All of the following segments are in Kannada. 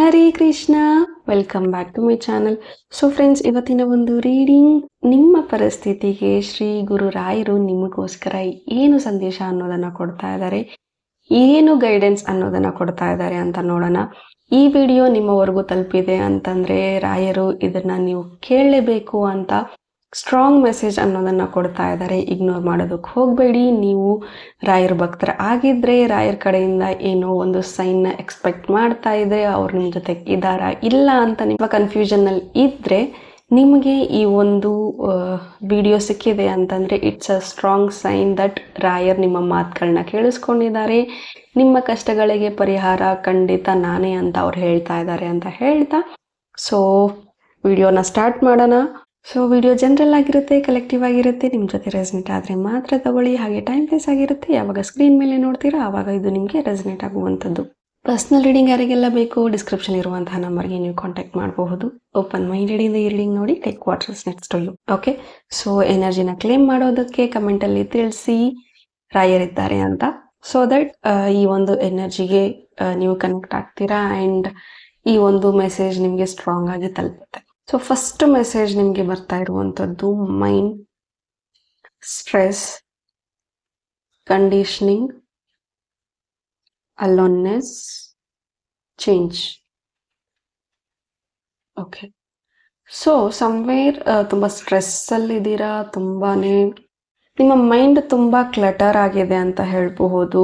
Hare Krishna, welcome back to my channel. So friends, ಇವತ್ತಿನ ಒಂದು ರೀಡಿಂಗ್ ನಿಮ್ಮ ಪರಿಸ್ಥಿತಿಗೆ ಶ್ರೀ ಗುರು ರಾಯರು ನಿಮಗೋಸ್ಕರ ಏನು ಸಂದೇಶ ಅನ್ನೋದನ್ನ ಕೊಡ್ತಾ ಇದ್ದಾರೆ, ಏನು ಗೈಡೆನ್ಸ್ ಅನ್ನೋದನ್ನ ಕೊಡ್ತಾ ಇದ್ದಾರೆ ಅಂತ ನೋಡೋಣ. ಈ ವಿಡಿಯೋ ನಿಮ್ಮವರೆಗೂ ತಲುಪಿದೆ ಅಂತಂದ್ರೆ ರಾಯರು ಇದನ್ನ ನೀವು ಕೇಳಲೇಬೇಕು ಅಂತ ಸ್ಟ್ರಾಂಗ್ ಮೆಸೇಜ್ ಅನ್ನೋದನ್ನ ಕೊಡ್ತಾ ಇದ್ದಾರೆ. ಇಗ್ನೋರ್ ಮಾಡೋದಕ್ಕೆ ಹೋಗಬೇಡಿ. ನೀವು ರಾಯರ ಭಕ್ತರ ಆಗಿದ್ರೆ ರಾಯರ ಕಡೆಯಿಂದ ಏನೋ ಒಂದು ಸೈನ್ನ ಎಕ್ಸ್ಪೆಕ್ಟ್ ಮಾಡ್ತಾ ಇದ್ರೆ ಅವ್ರು ನಿಮ್ಮ ಜೊತೆ ಇದ್ದಾರಾ ಇಲ್ಲ ಅಂತ ನಿಮ್ಮ ಕನ್ಫ್ಯೂಷನ್ನಲ್ಲಿ ಇದ್ರೆ ನಿಮಗೆ ಈ ಒಂದು ವಿಡಿಯೋ ಸಿಕ್ಕಿದೆ ಅಂತಂದರೆ it's a strong sign that Rayar ನಿಮ್ಮ ಮಾತುಗಳನ್ನ ಕೇಳಿಸ್ಕೊಂಡಿದ್ದಾರೆ. ನಿಮ್ಮ ಕಷ್ಟಗಳಿಗೆ ಪರಿಹಾರ ಖಂಡಿತ ನಾನೇ ಅಂತ ಅವ್ರು ಹೇಳ್ತಾ ಇದ್ದಾರೆ ಅಂತ ಹೇಳ್ತಾ ಸೊ ವಿಡಿಯೋನ ಸ್ಟಾರ್ಟ್ ಮಾಡೋಣ. ಸೊ ವಿಡಿಯೋ ಜನರಲ್ ಆಗಿರುತ್ತೆ, ಕಲೆಕ್ಟಿವ್ ಆಗಿರುತ್ತೆ. ನಿಮ್ಮ ಜೊತೆ ರೆಸನೇಟ್ ಆದರೆ ಮಾತ್ರ ತಗೊಳ್ಳಿ. ಹಾಗೆ ಟೈಮ್ ಪಾಸ್ ಆಗಿರುತ್ತೆ. ಯಾವಾಗ ಸ್ಕ್ರೀನ್ ಮೇಲೆ ನೋಡ್ತೀರಾ ಆವಾಗ ಇದು ನಿಮಗೆ ರೆಸನೇಟ್ ಆಗುವಂಥದ್ದು. ಪರ್ಸ್ನಲ್ ರೀಡಿಂಗ್ ಯಾರಿಗೆಲ್ಲ ಬೇಕು ಡಿಸ್ಕ್ರಿಪ್ಷನ್ ಇರುವಂತಹ ನಂಬರ್ಗೆ ನೀವು ಕಾಂಟ್ಯಾಕ್ಟ್ ಮಾಡಬಹುದು. ಓಪನ್ ಮೈಂಡೆಡಿಂದ ಈ ರೀಡಿಂಗ್ ನೋಡಿ take what next to you. Okay, so ಎನರ್ಜಿನ ಕ್ಲೇಮ್ ಮಾಡೋದಕ್ಕೆ ಕಮೆಂಟಲ್ಲಿ ತಿಳಿಸಿ ರಾಯರಿದ್ದಾರೆ ಅಂತ. ಸೊ ದಟ್ ಈ ಒಂದು ಎನರ್ಜಿಗೆ ನೀವು ಕನೆಕ್ಟ್ ಆಗ್ತೀರಾ ಆ್ಯಂಡ್ ಈ ಒಂದು ಮೆಸೇಜ್ ನಿಮಗೆ ಸ್ಟ್ರಾಂಗ್ ಆಗಿ ತಲುಪುತ್ತೆ. ಸೊ ಫಸ್ಟ್ ಮೆಸೇಜ್ ನಿಮಗೆ ಬರ್ತಾ ಇರುವಂಥದ್ದು mind, stress, conditioning, aloneness, change. Okay, so somewhere ತುಂಬ ಸ್ಟ್ರೆಸ್ಸಲ್ಲಿದ್ದೀರಾ, ತುಂಬಾನೇ ನಿಮ್ಮ ಮೈಂಡ್ ತುಂಬ ಕ್ಲಟರ್ ಆಗಿದೆ ಅಂತ ಹೇಳಬಹುದು.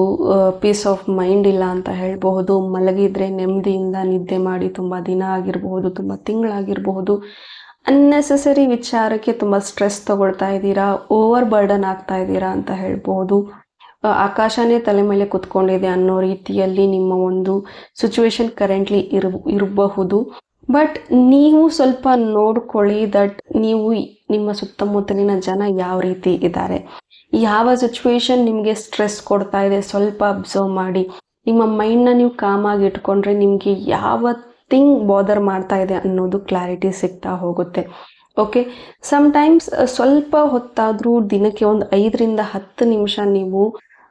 ಪೀಸ್ ಆಫ್ ಮೈಂಡ್ ಇಲ್ಲ ಅಂತ ಹೇಳಬಹುದು. ಮಲಗಿದ್ರೆ ನೆಮ್ಮದಿಯಿಂದ ನಿದ್ದೆ ಮಾಡಿ ತುಂಬ ದಿನ ಆಗಿರಬಹುದು, ತುಂಬ ತಿಂಗಳಾಗಿರಬಹುದು. ಅನ್ನೆಸೆಸರಿ ವಿಚಾರಕ್ಕೆ ತುಂಬ ಸ್ಟ್ರೆಸ್ ತಗೊಳ್ತಾ ಇದ್ದೀರಾ, ಓವರ್ ಬರ್ಡನ್ ಆಗ್ತಾ ಇದ್ದೀರಾ ಅಂತ ಹೇಳ್ಬೋದು. ಆಕಾಶನೇ ತಲೆ ಮೇಲೆ ಕುತ್ಕೊಂಡಿದೆ ಅನ್ನೋ ರೀತಿಯಲ್ಲಿ ನಿಮ್ಮ ಒಂದು ಸಿಚುವೇಶನ್ ಕರೆಂಟ್ಲಿ ಇರಬಹುದು. ಬಟ್ ನೀವು ಸ್ವಲ್ಪ ನೋಡ್ಕೊಳ್ಳಿ ದಟ್ ನೀವು ನಿಮ್ಮ ಸುತ್ತಮುತ್ತಲಿನ ಜನ ಯಾವ ರೀತಿ ಇದ್ದಾರೆ, ಯಾವ ಸಿಚುವೇಶನ್ ನಿಮಗೆ ಸ್ಟ್ರೆಸ್ ಕೊಡ್ತಾ ಇದೆ ಸ್ವಲ್ಪ ಅಬ್ಸರ್ವ್ ಮಾಡಿ. ನಿಮ್ಮ ಮೈಂಡ್ನ ನೀವು ಕಾಮಾಗಿ ಇಟ್ಕೊಂಡ್ರೆ ನಿಮಗೆ ಯಾವ ಥಿಂಗ್ ಬಾದರ್ ಮಾಡ್ತಾ ಇದೆ ಅನ್ನೋದು ಕ್ಲಾರಿಟಿ ಸಿಗ್ತಾ ಹೋಗುತ್ತೆ. ಓಕೆ, ಸಮ್ಟೈಮ್ಸ್ ಸ್ವಲ್ಪ ಹೊತ್ತಾದರೂ ದಿನಕ್ಕೆ ಒಂದು 5-10 ನಿಮಿಷ ನೀವು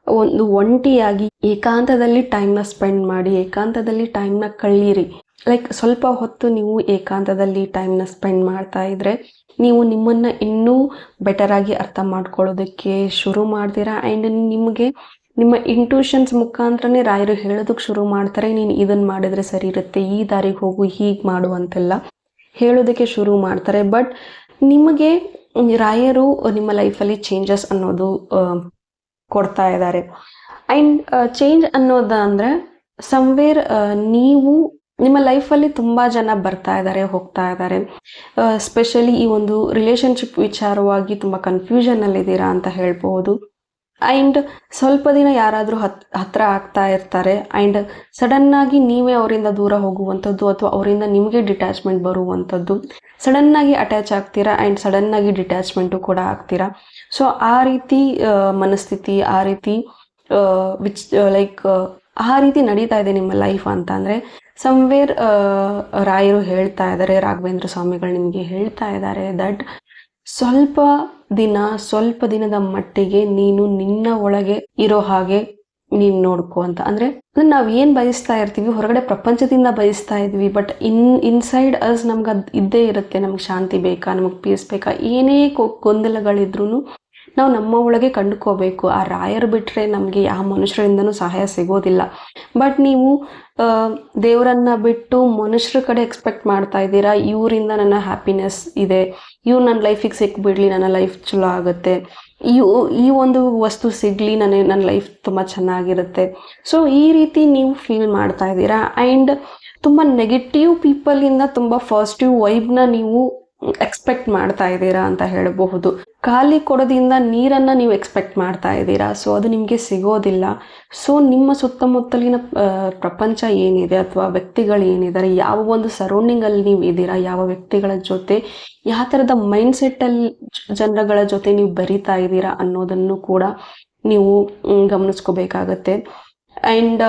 ಒಂದು ಒಂಟಿಯಾಗಿ ಏಕಾಂತದಲ್ಲಿ ಟೈಮ್ನ ಸ್ಪೆಂಡ್ ಮಾಡಿ, ಏಕಾಂತದಲ್ಲಿ ಟೈಮ್ನ ಕಳೀರಿ. ಲೈಕ್ ಸ್ವಲ್ಪ ಹೊತ್ತು ನೀವು ಏಕಾಂತದಲ್ಲಿ ಟೈಮ್ನ ಸ್ಪೆಂಡ್ ಮಾಡ್ತಾ ಇದ್ರೆ ನೀವು ನಿಮ್ಮನ್ನು ಇನ್ನೂ ಬೆಟರ್ ಆಗಿ ಅರ್ಥ ಮಾಡ್ಕೊಳ್ಳೋದಕ್ಕೆ ಶುರು ಮಾಡ್ತೀರಾ. ಆ್ಯಂಡ್ ನಿಮಗೆ ನಿಮ್ಮ ಇಂಟ್ಯೂಷನ್ಸ್ ಮುಖಾಂತರನೇ ರಾಯರು ಹೇಳೋದಕ್ಕೆ ಶುರು ಮಾಡ್ತಾರೆ. ನೀನು ಇದನ್ನು ಮಾಡಿದ್ರೆ ಸರಿ ಇರುತ್ತೆ, ಈ ದಾರಿಗೆ ಹೋಗು, ಹೀಗೆ ಮಾಡು ಅಂತೆಲ್ಲ ಹೇಳೋದಕ್ಕೆ ಶುರು ಮಾಡ್ತಾರೆ. ಬಟ್ ನಿಮಗೆ ರಾಯರು ನಿಮ್ಮ ಲೈಫಲ್ಲಿ ಚೇಂಜಸ್ ಅನ್ನೋದು ಕೊಡ್ತಾ ಇದ್ದಾರೆ. ಆ್ಯಂಡ್ ಚೇಂಜ್ ಅನ್ನೋದಂದರೆ ಸಮ್ವೇರ್ ನೀವು ನಿಮ್ಮ ಲೈಫಲ್ಲಿ ತುಂಬ ಜನ ಬರ್ತಾ ಇದ್ದಾರೆ, ಹೋಗ್ತಾ ಇದ್ದಾರೆ. ಸ್ಪೆಷಲಿ ಈ ಒಂದು ರಿಲೇಷನ್ಶಿಪ್ ವಿಚಾರವಾಗಿ ತುಂಬ ಕನ್ಫ್ಯೂಷನ್ನಲ್ಲಿದ್ದೀರಾ ಅಂತ ಹೇಳ್ಬೋದು. ಆ್ಯಂಡ್ ಸ್ವಲ್ಪ ದಿನ ಯಾರಾದರೂ ಹತ್ರ ಆಗ್ತಾ ಇರ್ತಾರೆ ಆ್ಯಂಡ್ ಸಡನ್ನಾಗಿ ನೀವೇ ಅವರಿಂದ ದೂರ ಹೋಗುವಂಥದ್ದು ಅಥವಾ ಅವರಿಂದ ನಿಮಗೆ ಡಿಟ್ಯಾಚ್ಮೆಂಟ್ ಬರುವಂಥದ್ದು. ಸಡನ್ನಾಗಿ ಅಟ್ಯಾಚ್ ಆಗ್ತೀರಾ ಆ್ಯಂಡ್ ಸಡನ್ನಾಗಿ ಡಿಟ್ಯಾಚ್ಮೆಂಟು ಕೂಡ ಆಗ್ತೀರಾ. ಸೊ ಆ ರೀತಿ ಮನಸ್ಥಿತಿ, ಆ ರೀತಿ ಆ ರೀತಿ ನಡೀತಾ ಇದೆ ನಿಮ್ಮ ಲೈಫ್ ಅಂತ ಅಂದರೆ ಸಮ್ವೇರ್ ರಾಯರು ಹೇಳ್ತಾ ಇದ್ದಾರೆ, ರಾಘವೇಂದ್ರ ಸ್ವಾಮಿಗಳು ನಿಮಗೆ ಹೇಳ್ತಾ ಇದ್ದಾರೆ ದಟ್ ಸ್ವಲ್ಪ ದಿನದ ಮಟ್ಟಿಗೆ ನೀನು ನಿನ್ನ ಒಳಗೆ ಇರೋ ಹಾಗೆ ನೀನು ನೋಡ್ಕೊ ಅಂತ. ಅಂದರೆ ನಾವು ಏನು ಬಯಸ್ತಾ ಇರ್ತೀವಿ ಹೊರಗಡೆ ಪ್ರಪಂಚದಿಂದ ಬಯಸ್ತಾ ಇದ್ವಿ, ಬಟ್ ಇನ್ಸೈಡ್ ಅಸ್ ನಮ್ಗೆ ಅದು ಇದ್ದೇ ಇರುತ್ತೆ. ನಮ್ಗೆ ಶಾಂತಿ ಬೇಕಾ, ನಮಗೆ ಪೀಸ್ ಬೇಕಾ, ಏನೇ ಗೊಂದಲಗಳಿದ್ರೂ ನಾವು ನಮ್ಮ ಒಳಗೆ ಕಂಡುಕೋಬೇಕು. ಆ ರಾಯರು ಬಿಟ್ಟರೆ ನಮಗೆ ಯಾವ ಮನುಷ್ಯರಿಂದನೂ ಸಹಾಯ ಸಿಗೋದಿಲ್ಲ. ಬಟ್ ನೀವು ದೇವರನ್ನ ಬಿಟ್ಟು ಮನುಷ್ಯರ ಕಡೆ ಎಕ್ಸ್ಪೆಕ್ಟ್ ಮಾಡ್ತಾ ಇದ್ದೀರಾ, ಇವರಿಂದ ನನ್ನ ಹ್ಯಾಪಿನೆಸ್ ಇದೆ, ಇವ್ರು ನನ್ನ ಲೈಫಿಗೆ ಸಿಕ್ಬಿಡ್ಲಿ, ನನ್ನ ಲೈಫ್ ಚಲೋ ಆಗುತ್ತೆ, ಈ ಒಂದು ವಸ್ತು ಸಿಗಲಿ, ನನ್ನ ಲೈಫ್ ತುಂಬ ಚೆನ್ನಾಗಿರುತ್ತೆ. ಸೊ ಈ ರೀತಿ ನೀವು ಫೀಲ್ ಮಾಡ್ತಾ ಇದ್ದೀರಾ. ಆ್ಯಂಡ್ ತುಂಬ ನೆಗೆಟಿವ್ ಪೀಪಲಿಂದ ತುಂಬ ಪಾಸಿಟಿವ್ ವೈಬ್ನ ನೀವು ಎಕ್ಸ್ಪೆಕ್ಟ್ ಮಾಡ್ತಾ ಇದ್ದೀರಾ ಅಂತ ಹೇಳಬಹುದು. ಖಾಲಿ ಕೊಡೋದ್ರಿಂದ ನೀರನ್ನು ನೀವು ಎಕ್ಸ್ಪೆಕ್ಟ್ ಮಾಡ್ತಾ ಇದ್ದೀರಾ. ಸೊ ಅದು ನಿಮಗೆ ಸಿಗೋದಿಲ್ಲ. ಸೊ ನಿಮ್ಮ ಸುತ್ತಮುತ್ತಲಿನ ಪ್ರಪಂಚ ಏನಿದೆ ಅಥವಾ ವ್ಯಕ್ತಿಗಳು ಏನಿದ್ದಾರೆ, ಯಾವ ಒಂದು ಸರೌಂಡಿಂಗಲ್ಲಿ ನೀವು ಇದ್ದೀರಾ, ಯಾವ ವ್ಯಕ್ತಿಗಳ ಜೊತೆ, ಯಾವ ಥರದ ಮೈಂಡ್ಸೆಟ್ಟಲ್ಲಿ ಜನಗಳ ಜೊತೆ ನೀವು ಬೆರೀತಾ ಇದ್ದೀರಾ ಅನ್ನೋದನ್ನು ಕೂಡ ನೀವು ಗಮನಿಸ್ಕೋಬೇಕಾಗತ್ತೆ. ಆ್ಯಂಡ್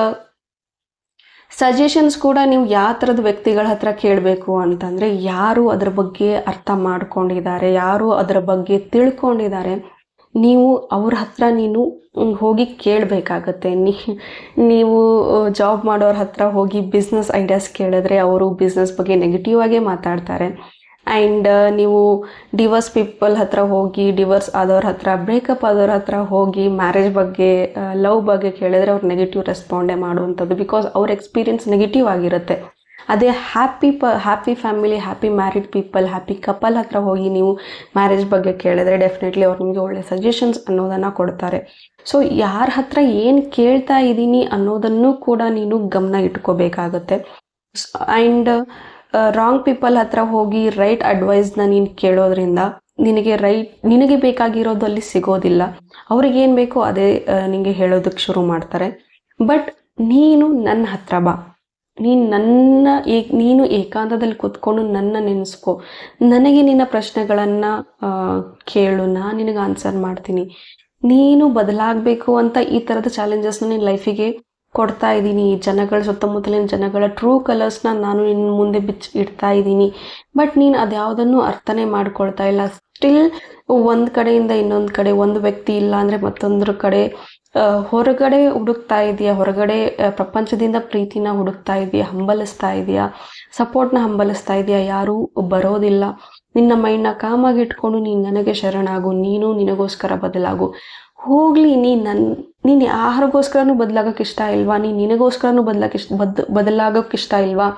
ಸಜೆಷನ್ಸ್ ಕೂಡ ನೀವು ಯಾವ ಥರದ ವ್ಯಕ್ತಿಗಳ ಹತ್ರ ಕೇಳಬೇಕು ಅಂತಂದರೆ ಯಾರು ಅದರ ಬಗ್ಗೆ ಅರ್ಥ ಮಾಡ್ಕೊಂಡಿದ್ದಾರೆ, ಯಾರು ಅದರ ಬಗ್ಗೆ ತಿಳ್ಕೊಂಡಿದ್ದಾರೆ, ನೀವು ಅವ್ರ ಹತ್ರ ನೀನು ಹೋಗಿ ಕೇಳಬೇಕಾಗತ್ತೆ. ನೀವು ಜಾಬ್ ಮಾಡೋರ ಹತ್ರ ಹೋಗಿ ಬಿಸ್ನೆಸ್ ಐಡಿಯಾಸ್ ಕೇಳಿದ್ರೆ ಅವರು ಬಿಸ್ನೆಸ್ ಬಗ್ಗೆ ನೆಗೆಟಿವ್ ಆಗೇ ಮಾತಾಡ್ತಾರೆ. ಆ್ಯಂಡ್ ನೀವು ಡಿವೋರ್ಸ್ ಪೀಪಲ್ ಹತ್ರ ಹೋಗಿ, ಡಿವೋರ್ಸ್ ಆದವ್ರ ಹತ್ರ, ಬ್ರೇಕಪ್ ಆದವ್ರ ಹತ್ರ ಹೋಗಿ ಮ್ಯಾರೇಜ್ ಬಗ್ಗೆ, ಲವ್ ಬಗ್ಗೆ ಕೇಳಿದ್ರೆ ಅವ್ರು ನೆಗೆಟಿವ್ ರೆಸ್ಪಾಂಡೇ ಮಾಡುವಂಥದ್ದು. ಬಿಕಾಸ್ ಅವ್ರ ಎಕ್ಸ್ಪೀರಿಯನ್ಸ್ ನೆಗೆಟಿವ್ ಆಗಿರುತ್ತೆ. ಅದೇ happy family, happy married people, happy couple ಹತ್ರ ಹೋಗಿ ನೀವು ಮ್ಯಾರೇಜ್ ಬಗ್ಗೆ ಕೇಳಿದ್ರೆ ಡೆಫಿನೆಟ್ಲಿ ಅವ್ರು ನಿಮಗೆ ಒಳ್ಳೆ ಸಜೆಷನ್ಸ್ ಅನ್ನೋದನ್ನು ಕೊಡ್ತಾರೆ. ಸೊ ಯಾರ ಹತ್ರ ಏನು ಕೇಳ್ತಾ ಇದ್ದೀನಿ ಅನ್ನೋದನ್ನು ಕೂಡ ನೀನು ಗಮನ ಇಟ್ಕೋಬೇಕಾಗತ್ತೆ. ಆ್ಯಂಡ್ ರಾಂಗ್ ಪೀಪಲ್ ಹತ್ರ ಹೋಗಿ ರೈಟ್ ಅಡ್ವೈಸ್ನ ನೀನು ಕೇಳೋದ್ರಿಂದ ನಿನಗೆ ಬೇಕಾಗಿರೋದು ಅಲ್ಲಿ ಸಿಗೋದಿಲ್ಲ. ಅವ್ರಿಗೇನು ಬೇಕೋ ಅದೇ ನಿನಗೆ ಹೇಳೋದಕ್ಕೆ ಶುರು ಮಾಡ್ತಾರೆ. ಬಟ್ ನೀನು ನನ್ನ ಹತ್ರ ಬಾ, ನೀನು ಏಕಾಂತದಲ್ಲಿ ಕೂತ್ಕೊಂಡು ನನ್ನ ನೆನೆಸ್ಕೊ, ನನಗೆ ನಿನ್ನ ಪ್ರಶ್ನೆಗಳನ್ನು ಕೇಳು, ನಾನು ನಿನಗೆ ಆನ್ಸರ್ ಮಾಡ್ತೀನಿ. ನೀನು ಬದಲಾಗಬೇಕು ಅಂತ ಈ ಥರದ ಚಾಲೆಂಜಸ್ನ ನಿನ್ನ ಲೈಫಿಗೆ ಕೊಡ್ತಾ ಇದ್ದೀನಿ. ಜನಗಳ ಸುತ್ತಮುತ್ತಲಿನ ಜನಗಳ ಟ್ರೂ ಕಲರ್ಸ್ನ ನಾನು ನಿನ್ನ ಮುಂದೆ ಇಡ್ತಾ ಇದ್ದೀನಿ. ಬಟ್ ನೀನು ಅದ್ಯಾವುದನ್ನು ಅರ್ಥನೇ ಮಾಡ್ಕೊಳ್ತಾ ಇಲ್ಲ. ಸ್ಟಿಲ್ ಒಂದು ಕಡೆಯಿಂದ ಇನ್ನೊಂದು ಕಡೆ, ಒಂದು ವ್ಯಕ್ತಿ ಇಲ್ಲ ಅಂದರೆ ಮತ್ತೊಂದ್ರ ಕಡೆ ಹೊರಗಡೆ ಹುಡುಕ್ತಾ ಇದೆಯಾ, ಹೊರಗಡೆ ಪ್ರಪಂಚದಿಂದ ಪ್ರೀತಿನ ಹುಡುಕ್ತಾ ಇದೆಯಾ, ಹಂಬಲಿಸ್ತಾ ಇದೆಯಾ, ಸಪೋರ್ಟ್ನ ಹಂಬಲಿಸ್ತಾ ಇದೆಯಾ. ಯಾರೂ ಬರೋದಿಲ್ಲ. ನಿನ್ನ ಮೈಂಡ್ನ ಕಾಮಾಗಿ ಇಟ್ಕೊಂಡು ನೀನು ನನಗೆ ಶರಣಾಗು, ನೀನು ನಿನಗೋಸ್ಕರ ಬದಲಾಗು. ಹೋಗಲಿ, ನೀನು ಯಾರಿಗೋಸ್ಕರನೂ ಬದಲಾಗೋಕೆ ಇಷ್ಟ ಇಲ್ವಾ? ನೀನು ನಿನಗೋಸ್ಕರನೂ ಬದಲಾಗೋಕೆ ಇಷ್ಟ ಇಲ್ವಾ?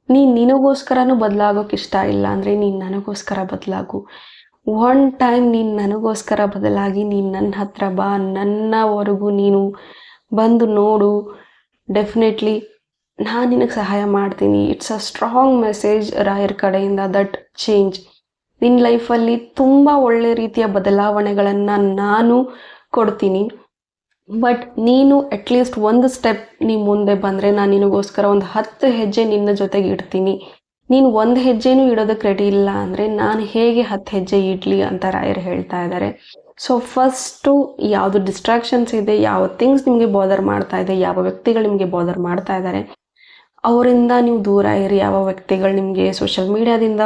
ನೀನು ನಿನಗೋಸ್ಕರನೂ ಬದಲಾಗೋಕೆ ಇಷ್ಟ ಇಲ್ಲ ಅಂದರೆ ನೀನು ನನಗೋಸ್ಕರ ಬದಲಾಗು. ಒನ್ ಟೈಮ್ ನೀನು ನನಗೋಸ್ಕರ ಬದಲಾಗಿ ನೀನು ನನ್ನ ಹತ್ರ ಬಾ, ನನ್ನವರೆಗೂ ನೀನು ಬಂದು ನೋಡು. ಡೆಫಿನೆಟ್ಲಿ ನಾನು ನಿನಗೆ ಸಹಾಯ ಮಾಡ್ತೀನಿ. ಇಟ್ಸ್ ಅ ಸ್ಟ್ರಾಂಗ್ ಮೆಸೇಜ್ ರಾಯರ್ ಕಡೆಯಿಂದ ದಟ್ ಚೇಂಜ್. ನಿನ್ನ ಲೈಫಲ್ಲಿ ತುಂಬ ಒಳ್ಳೆ ರೀತಿಯ ಬದಲಾವಣೆಗಳನ್ನು ನಾನು ಕೊಡ್ತೀನಿ. ಬಟ್ ನೀನು ಅಟ್ಲೀಸ್ಟ್ ಒಂದು ಸ್ಟೆಪ್ ನೀ ಮುಂದೆ ಬಂದರೆ ನಾನು ನಿನಗೋಸ್ಕರ ಒಂದು 10 ಹೆಜ್ಜೆ ನಿನ್ನ ಜೊತೆಗೆ ಇಡ್ತೀನಿ. ನೀನು ಒಂದು ಹೆಜ್ಜೆನೂ ಇಡೋದಕ್ಕೆ ರೆಡಿ ಇಲ್ಲ ಅಂದರೆ ನಾನು ಹೇಗೆ 10 ಹೆಜ್ಜೆ ಇಡಲಿ ಅಂತ ರಾಯರ್ ಹೇಳ್ತಾ ಇದ್ದಾರೆ. ಸೊ ಫಸ್ಟು ಯಾವುದು ಡಿಸ್ಟ್ರಾಕ್ಷನ್ಸ್ ಇದೆ, ಯಾವ ಥಿಂಗ್ಸ್ ನಿಮಗೆ ಬಾದರ್ ಮಾಡ್ತಾ ಇದೆ, ಯಾವ ವ್ಯಕ್ತಿಗಳು ನಿಮಗೆ ಬಾದರ್ ಮಾಡ್ತಾ ಇದ್ದಾರೆ ಅವರಿಂದ ನೀವು ದೂರ ಇರಿ. ಯಾವ ವ್ಯಕ್ತಿಗಳು ನಿಮಗೆ ಸೋಷಿಯಲ್ ಮೀಡಿಯಾದಿಂದ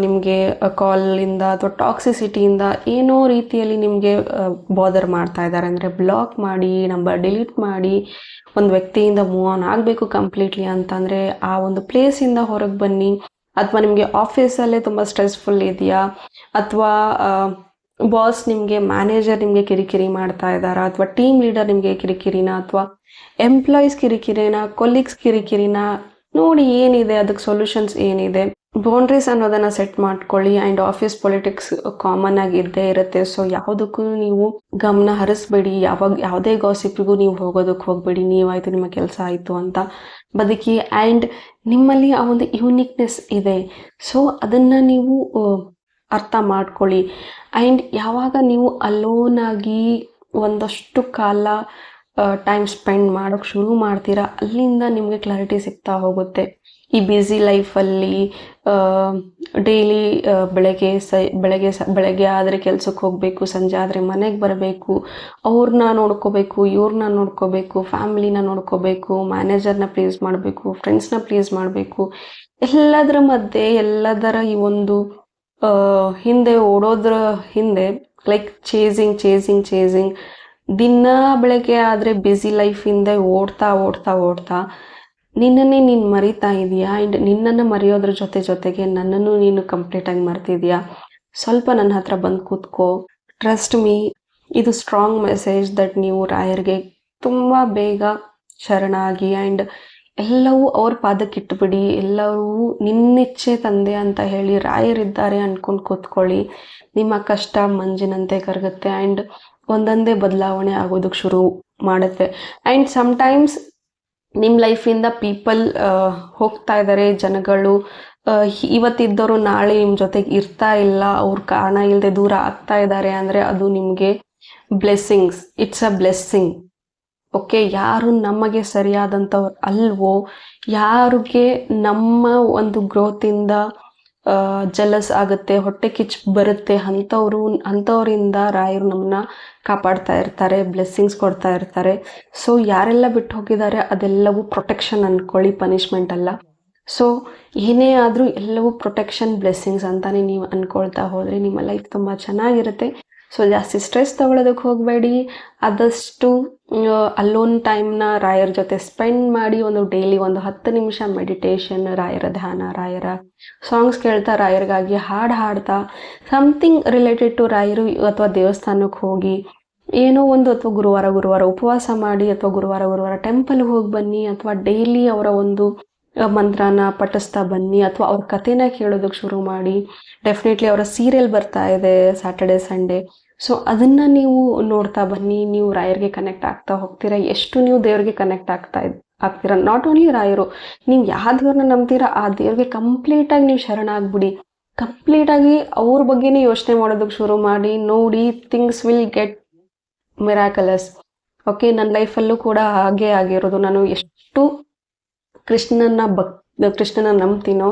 ನಿಮಗೆ ಕಾಲಿಂದ ಅಥವಾ ಟಾಕ್ಸಿಸಿಟಿಯಿಂದ ಏನೋ ರೀತಿಯಲ್ಲಿ ನಿಮಗೆ ಬಾದರ್ ಮಾಡ್ತಾ ಇದ್ದಾರೆ ಅಂದರೆ ಬ್ಲಾಕ್ ಮಾಡಿ, ನಂಬರ್ ಡಿಲೀಟ್ ಮಾಡಿ, ಒಂದು ವ್ಯಕ್ತಿಯಿಂದ ಮೂವ್ ಆನ್ ಆಗಬೇಕು ಕಂಪ್ಲೀಟ್ಲಿ ಅಂತಂದರೆ ಆ ಒಂದು ಪ್ಲೇಸಿಂದ ಹೊರಗೆ ಬನ್ನಿ. ಅಥವಾ ನಿಮಗೆ ಆಫೀಸಲ್ಲೇ ತುಂಬ ಸ್ಟ್ರೆಸ್ಫುಲ್ ಇದೆಯಾ, ಅಥವಾ ಬಾಸ್ ನಿಮಗೆ, ಮ್ಯಾನೇಜರ್ ನಿಮಗೆ ಕಿರಿಕಿರಿ ಮಾಡ್ತಾ ಇದ್ದಾರಾ, ಅಥವಾ ಟೀಮ್ ಲೀಡರ್ ನಿಮಗೆ ಕಿರಿಕಿರಿನ, ಅಥವಾ ಎಂಪ್ಲಾಯೀಸ್ ಕಿರಿಕಿರಿನ, ಕೊಲೀಗ್ಸ್ ಕಿರಿಕಿರಿನ, ನೋಡಿ ಏನಿದೆ ಅದಕ್ಕೆ ಸೊಲ್ಯೂಷನ್ಸ್ ಏನಿದೆ. ಬೌಂಡ್ರೀಸ್ ಅನ್ನೋದನ್ನು ಸೆಟ್ ಮಾಡ್ಕೊಳ್ಳಿ. ಆ್ಯಂಡ್ ಆಫೀಸ್ ಪೊಲಿಟಿಕ್ಸ್ ಕಾಮನ್ ಆಗಿ ಇದ್ದೇ ಇರುತ್ತೆ. ಸೊ ಯಾವುದಕ್ಕೂ ನೀವು ಗಮನ ಹರಿಸ್ಬೇಡಿ. ಯಾವುದೇ ಗಾಸಿಪಿಗೂ ನೀವು ಹೋಗೋದಕ್ಕೆ ಹೋಗಬೇಡಿ. ನೀವಾಯಿತು, ನಿಮ್ಮ ಕೆಲಸ ಆಯಿತು ಅಂತ ಬದುಕಿ. ಆ್ಯಂಡ್ ನಿಮ್ಮಲ್ಲಿ ಆ ಒಂದು ಯೂನಿಕ್ನೆಸ್ ಇದೆ. ಸೊ ಅದನ್ನು ನೀವು ಅರ್ಥ ಮಾಡ್ಕೊಳ್ಳಿ. ಆ್ಯಂಡ್ ಯಾವಾಗ ನೀವು ಅಲೋನಾಗಿ ಒಂದಷ್ಟು ಕಾಲ ಟೈಮ್ ಸ್ಪೆಂಡ್ ಮಾಡೋಕ್ಕೆ ಶುರು ಮಾಡ್ತೀರಾ, ಅಲ್ಲಿಂದ ನಿಮಗೆ ಕ್ಲಾರಿಟಿ ಸಿಗ್ತಾ ಹೋಗುತ್ತೆ. ಈ ಬ್ಯುಸಿ ಲೈಫಲ್ಲಿ ಡೈಲಿ ಬೆಳಗ್ಗೆ ಆದರೆ ಕೆಲ್ಸಕ್ಕೆ ಹೋಗಬೇಕು, ಸಂಜೆ ಆದರೆ ಮನೆಗೆ ಬರಬೇಕು, ಅವ್ರನ್ನ ನೋಡ್ಕೋಬೇಕು, ಇವ್ರನ್ನ ನೋಡ್ಕೋಬೇಕು, ಫ್ಯಾಮಿಲಿನ ನೋಡ್ಕೋಬೇಕು, ಮ್ಯಾನೇಜರ್ನ ಪ್ಲೀಸ್ ಮಾಡಬೇಕು, ಫ್ರೆಂಡ್ಸ್ನ ಪ್ಲೀಸ್ ಮಾಡಬೇಕು. ಎಲ್ಲದರ ಮಧ್ಯೆ, ಎಲ್ಲದರ ಈ ಒಂದು ಹಿಂದೆ ಓಡೋದ್ರ ಹಿಂದೆ ಲೈಕ್ ಚೇಸಿಂಗ್ ದಿನ ಬೆಳಗ್ಗೆ ಆದರೆ ಬ್ಯುಸಿ ಲೈಫ್ ಹಿಂದೆ ಓಡ್ತಾ ನಿನ್ನನ್ನೇ ನೀನು ಮರಿತಾ ಇದೆಯಾ. ಆ್ಯಂಡ್ ನಿನ್ನನ್ನು ಮರೆಯೋದ್ರ ಜೊತೆಗೆ ನನ್ನನ್ನು ನೀನು ಕಂಪ್ಲೀಟಾಗಿ ಮರ್ತಿದ್ಯಾ. ಸ್ವಲ್ಪ ನನ್ನ ಹತ್ರ ಬಂದು ಕೂತ್ಕೋ. ಟ್ರಸ್ಟ್ ಮೀ, ಇದು ಸ್ಟ್ರಾಂಗ್ ಮೆಸೇಜ್ ದಟ್ ನೀವು ರಾಯರ್ಗೆ ತುಂಬ ಬೇಗ ಶರಣಾಗಿ. ಆ್ಯಂಡ್ ಎಲ್ಲವೂ ಅವ್ರ ಪಾದಕ್ಕಿಟ್ಟುಬಿಡಿ. ಎಲ್ಲವೂ ನಿನ್ನಿಚ್ಛೆ ತಂದೆ ಅಂತ ಹೇಳಿ ರಾಯರಿದ್ದಾರೆ ಅಂದ್ಕೊಂಡು ಕೂತ್ಕೊಳ್ಳಿ. ನಿಮ್ಮ ಕಷ್ಟ ಮಂಜಿನಂತೆ ಕರಗುತ್ತೆ. ಆ್ಯಂಡ್ ಒಂದೊಂದೇ ಬದಲಾವಣೆ ಆಗೋದಕ್ಕೆ ಶುರು ಮಾಡುತ್ತೆ. ಆ್ಯಂಡ್ ಸಮ್ಟೈಮ್ಸ್ ನಿಮ್ಮ ಲೈಫಿಂದ ಪೀಪಲ್ ಹೋಗ್ತಾ ಇದ್ದಾರೆ, ಜನಗಳು ಇವತ್ತಿದ್ದವರು ನಾಳೆ ನಿಮ್ಮ ಜೊತೆಗೆ ಇರ್ತಾ ಇಲ್ಲ, ಅವ್ರ ಕಾರಣ ಇಲ್ಲದೆ ದೂರ ಆಗ್ತಾ ಇದ್ದಾರೆ ಅಂದರೆ ಅದು ನಿಮಗೆ blessings. It's a blessing. Okay, ಯಾರು ನಮಗೆ ಸರಿಯಾದಂಥವ್ರು ಅಲ್ವೋ, ಯಾರಿಗೆ ನಮ್ಮ ಒಂದು ಗ್ರೋತಿಂದ ಜಲಸ್ ಆಗುತ್ತೆ, ಹೊಟ್ಟೆ ಕಿಚ್ಚು ಬರುತ್ತೆ, ಅಂಥವರಿಂದ ರಾಯರು ನಮ್ಮನ್ನ ಕಾಪಾಡ್ತಾ ಇರ್ತಾರೆ, ಬ್ಲೆಸ್ಸಿಂಗ್ಸ್ ಕೊಡ್ತಾ ಇರ್ತಾರೆ. ಸೊ ಯಾರೆಲ್ಲ ಬಿಟ್ಟು ಹೋಗಿದ್ದಾರೆ ಅದೆಲ್ಲವೂ ಪ್ರೊಟೆಕ್ಷನ್ ಅಂದ್ಕೊಳ್ಳಿ, ಪನಿಷ್ಮೆಂಟ್ ಅಲ್ಲ. ಸೊ ಏನೇ ಆದರೂ ಎಲ್ಲವೂ ಪ್ರೊಟೆಕ್ಷನ್, ಬ್ಲೆಸ್ಸಿಂಗ್ಸ್ ಅಂತಾನೆ ನೀವು ಅಂದ್ಕೊಳ್ತಾ ಹೋದರೆ ನಿಮ್ಮ ಲೈಫ್ ತುಂಬ ಚೆನ್ನಾಗಿರುತ್ತೆ. ಸೊ ಜಾಸ್ತಿ ಸ್ಟ್ರೆಸ್ ತಗೊಳ್ಳೋದಕ್ಕೆ ಹೋಗಬೇಡಿ. ಆದಷ್ಟು ಅಲ್ಲೋನ್ ಟೈಮ್ನ ರಾಯರ ಜೊತೆ ಸ್ಪೆಂಡ್ ಮಾಡಿ. ಒಂದು ಡೈಲಿ ಒಂದು 10 ನಿಮಿಷ ಮೆಡಿಟೇಷನ್, ರಾಯರ ಧ್ಯಾನ, ರಾಯರ ಸಾಂಗ್ಸ್ ಕೇಳ್ತಾ, ರಾಯರಿಗಾಗಿ ಹಾಡು ಹಾಡ್ತಾ, ಸಮಥಿಂಗ್ ರಿಲೇಟೆಡ್ ಟು ರಾಯರು ಅಥವಾ ದೇವಸ್ಥಾನಕ್ಕೆ ಹೋಗಿ ಏನೋ ಒಂದು, ಅಥವಾ ಗುರುವಾರ ಉಪವಾಸ ಮಾಡಿ, ಅಥವಾ ಗುರುವಾರ ಟೆಂಪಲ್ಗೆ ಹೋಗಿ ಬನ್ನಿ, ಅಥವಾ ಡೈಲಿ ಅವರ ಒಂದು ಮಂತ್ರನ ಪಠಿಸ್ತಾ ಬನ್ನಿ, ಅಥವಾ ಅವ್ರ ಕಥೆನ ಕೇಳೋದಕ್ಕೆ ಶುರು ಮಾಡಿ. ಡೆಫಿನೆಟ್ಲಿ ಅವರ ಸೀರಿಯಲ್ ಬರ್ತಾ ಇದೆ ಸ್ಯಾಟರ್ಡೆ ಸಂಡೇ, ಸೊ ಅದನ್ನು ನೀವು ನೋಡ್ತಾ ಬನ್ನಿ. ನೀವು ರಾಯರಿಗೆ ಕನೆಕ್ಟ್ ಆಗ್ತಾ ಹೋಗ್ತೀರಾ. ಎಷ್ಟು ನೀವು ದೇವ್ರಿಗೆ ಕನೆಕ್ಟ್ ಆಗ್ತೀರಾ. ನಾಟ್ ಓನ್ಲಿ ರಾಯರು, ನೀವು ಯಾವ ದೇವ್ರನ್ನ ನಂಬ್ತೀರಾ ಆ ದೇವ್ರಿಗೆ ಕಂಪ್ಲೀಟಾಗಿ ನೀವು ಶರಣಾಗ್ಬಿಡಿ. ಕಂಪ್ಲೀಟಾಗಿ ಅವ್ರ ಬಗ್ಗೆನೇ ಯೋಚನೆ ಮಾಡೋದಕ್ಕೆ ಶುರು ಮಾಡಿ. ನೋಡಿ, ಥಿಂಗ್ಸ್ ವಿಲ್ ಗೆಟ್ ಮಿರಾಕಲಸ್. ಓಕೆ, ನನ್ನ ಲೈಫಲ್ಲೂ ಕೂಡ ಹಾಗೆ ಆಗಿರೋದು. ನಾನು ಎಷ್ಟು ಕೃಷ್ಣನ ನಂಬ್ತೀನೋ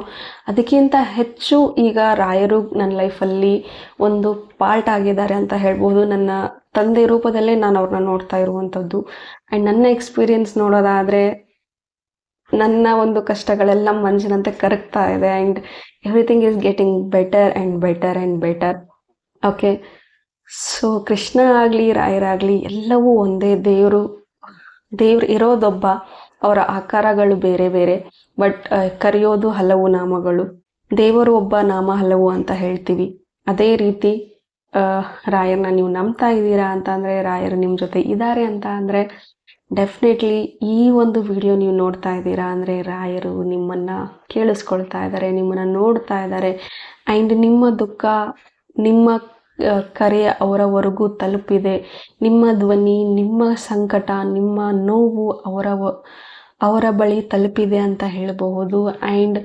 ಅದಕ್ಕಿಂತ ಹೆಚ್ಚು ಈಗ ರಾಯರು ನನ್ನ ಲೈಫಲ್ಲಿ ಒಂದು ಪಾರ್ಟ್ ಆಗಿದ್ದಾರೆ ಅಂತ ಹೇಳ್ಬೋದು. ನನ್ನ ತಂದೆ ರೂಪದಲ್ಲೇ ನಾನು ಅವ್ರನ್ನ ನೋಡ್ತಾ ಇರುವಂಥದ್ದು. ಆ್ಯಂಡ್ ನನ್ನ ಎಕ್ಸ್ಪೀರಿಯನ್ಸ್ ನೋಡೋದಾದರೆ, ನನ್ನ ಒಂದು ಕಷ್ಟಗಳೆಲ್ಲ ಮಂಜಿನಂತೆ ಕರಗ್ತಾ ಇದೆ. And everything is getting better and better and better. Okay, so Krishna ಆಗಲಿ ರಾಯರಾಗಲಿ ಎಲ್ಲವೂ ಒಂದೇ. ದೇವರು ಇರೋದೊಬ್ಬ, ಅವರ ಆಕಾರಗಳು ಬೇರೆ ಬೇರೆ, ಬಟ್ ಕರೆಯೋದು ಹಲವು ನಾಮಗಳು. ದೇವರು ಒಬ್ಬ, ನಾಮ ಹಲವು ಅಂತ ಹೇಳ್ತೀವಿ. ಅದೇ ರೀತಿ ರಾಯರನ್ನ ನೀವು ನಂಬ್ತಾ ಇದ್ದೀರಾ ಅಂತ ಅಂದರೆ, ರಾಯರು ನಿಮ್ಮ ಜೊತೆ ಇದ್ದಾರೆ ಅಂತ ಅಂದರೆ, ಡೆಫಿನೆಟ್ಲಿ ಈ ಒಂದು ವಿಡಿಯೋ ನೀವು ನೋಡ್ತಾ ಇದ್ದೀರಾ ಅಂದರೆ ರಾಯರು ನಿಮ್ಮನ್ನು ಕೇಳಿಸ್ಕೊಳ್ತಾ ಇದ್ದಾರೆ, ನಿಮ್ಮನ್ನು ನೋಡ್ತಾ ಇದ್ದಾರೆ. ಆ್ಯಂಡ್ ನಿಮ್ಮ ದುಃಖ, ನಿಮ್ಮ ಕರೆ ಅವರವರೆಗೂ ತಲುಪಿದೆ. ನಿಮ್ಮ ಧ್ವನಿ, ನಿಮ್ಮ ಸಂಕಟ, ನಿಮ್ಮ ನೋವು ಅವರ ಬಳಿ ತಲುಪಿದೆ ಅಂತ ಹೇಳಬಹುದು. ಆ್ಯಂಡ್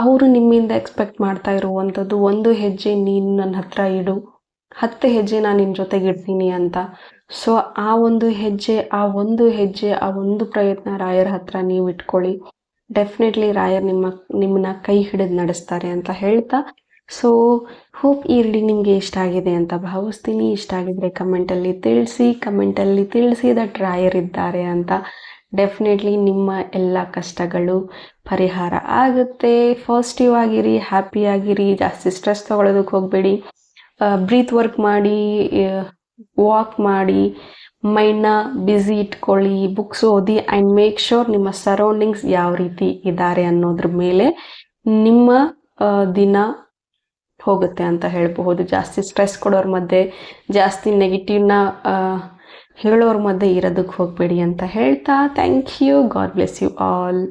ಅವರು ನಿಮ್ಮಿಂದ ಎಕ್ಸ್ಪೆಕ್ಟ್ ಮಾಡ್ತಾ ಇರುವಂಥದ್ದು, 1 ಹೆಜ್ಜೆ ನೀನು ನನ್ನ ಹತ್ರ ಇಡು, 10 ಹೆಜ್ಜೆ ನಾನು ನಿನ್ನ ಜೊತೆಗೆ ಇಡ್ತೀನಿ ಅಂತ. ಸೊ ಆ ಒಂದು ಹೆಜ್ಜೆ, ಆ ಒಂದು ಪ್ರಯತ್ನ ರಾಯರ ಹತ್ರ ನೀವು ಇಟ್ಕೊಳ್ಳಿ. ಡೆಫಿನೆಟ್ಲಿ ರಾಯರ್ ನಿಮ್ಮನ್ನ ಕೈ ಹಿಡಿದು ನಡೆಸ್ತಾರೆ ಅಂತ ಹೇಳ್ತಾ, ಸೊ ಹೋಪ್ ಈ ರೀಡಿಂಗ್ ನಿಮಗೆ ಇಷ್ಟ ಆಗಿದೆ ಅಂತ ಭಾವಿಸ್ತೀನಿ. ಇಷ್ಟ ಆಗಿದ್ರೆ ಕಮೆಂಟಲ್ಲಿ ತಿಳಿಸಿ ದಟ್ ರಾಯರಿದ್ದಾರೆ ಅಂತ. ಡೆಫಿನೆಟ್ಲಿ ನಿಮ್ಮ ಎಲ್ಲ ಕಷ್ಟಗಳು ಪರಿಹಾರ ಆಗುತ್ತೆ. ಪಾಸಿಟಿವ್ ಆಗಿರಿ, ಹ್ಯಾಪಿಯಾಗಿರಿ, ಜಾಸ್ತಿ ಸ್ಟ್ರೆಸ್ ತೊಗೊಳೋದಕ್ಕೆ ಹೋಗಬೇಡಿ. ಬ್ರೀತ್ ವರ್ಕ್ ಮಾಡಿ, ವಾಕ್ ಮಾಡಿ, ಮೈಂಡ್ನ ಬ್ಯುಸಿ ಇಟ್ಕೊಳ್ಳಿ, ಬುಕ್ಸ್ ಓದಿ. ಆ್ಯಂಡ್ ಮೇಕ್ ಶೋರ್ ನಿಮ್ಮ ಸರೌಂಡಿಂಗ್ಸ್ ಯಾವ ರೀತಿ ಇದ್ದಾರೆ ಅನ್ನೋದ್ರ ಮೇಲೆ ನಿಮ್ಮ ದಿನ ಹೋಗುತ್ತೆ ಅಂತ ಹೇಳಬಹುದು. ಜಾಸ್ತಿ ಸ್ಟ್ರೆಸ್ ಕೊಡೋರ ಮಧ್ಯೆ, ಜಾಸ್ತಿ ನೆಗೆಟಿವ್ನ ಹೇಳೋರ ಮಧ್ಯೆ ಇರೋದಕ್ಕೆ ಹೋಗಬೇಡಿ ಅಂತ ಹೇಳ್ತಾ, thank you. God bless you all.